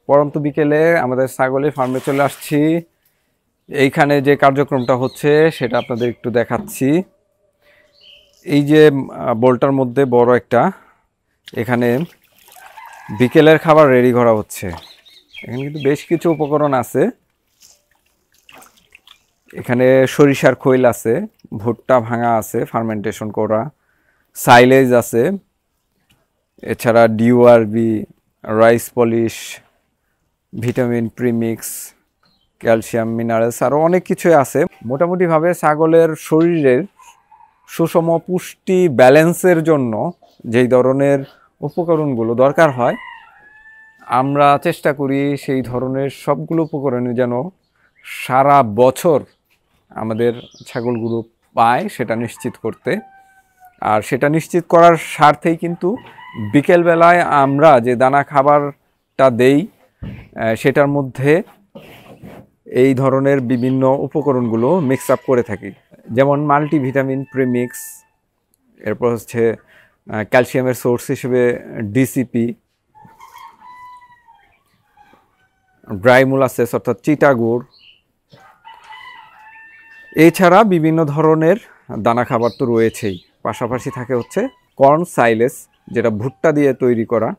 পরন্ত বিকেলে আমাদের ছাগলের ফার্মে চলে আসছি। এইখানে যে কার্যক্রমটা হচ্ছে সেটা আপনাদের একটু দেখাচ্ছি। এই যে বোলটার মধ্যে বড় একটা, এখানে বিকেলের খাবার রেডি করা হচ্ছে। এখানে কিন্তু বেশ কিছু উপকরণ আছে। এখানে সরিষার খৈল আছে, ভুট্টা ভাঙা আছে ফার্মেন্টেশন করা, সাইলেজ আছে, এছাড়া DORB, rice polish, vitamin premix, calcium, minerals, আরও অনেক কিছুই আছে। মোটামুটিভাবে ছাগলের শরীরের সুষম পুষ্টি ব্যালেন্সের জন্য যেই ধরনের উপকরণগুলো দরকার হয়, আমরা চেষ্টা করি সেই ধরনের সবগুলো উপকরণ যেন সারা বছর আমাদের ছাগলগুলো পায় সেটা নিশ্চিত করতে। আর সেটা নিশ্চিত করার স্বার্থেই কিন্তু বিকেলবেলায় আমরা যে দানা খাবারটা দেই সেটার মধ্যে এই ধরনের বিভিন্ন উপকরণগুলো মিক্স আপ করে থাকি। যেমন মাল্টিভিটামিন প্রিমিক্স, এরপর হচ্ছে ক্যালসিয়ামের সোর্স হিসেবে ডিসিপি, ড্রাই মোলাসেস অর্থাৎ চিটাগুড়, এছাড়া বিভিন্ন ধরনের দানা খাবার তো রয়েছেই। পাশাপাশি থাকে হচ্ছে কর্ন সাইলেস, যেটা ভুট্টা দিয়ে তৈরি করা,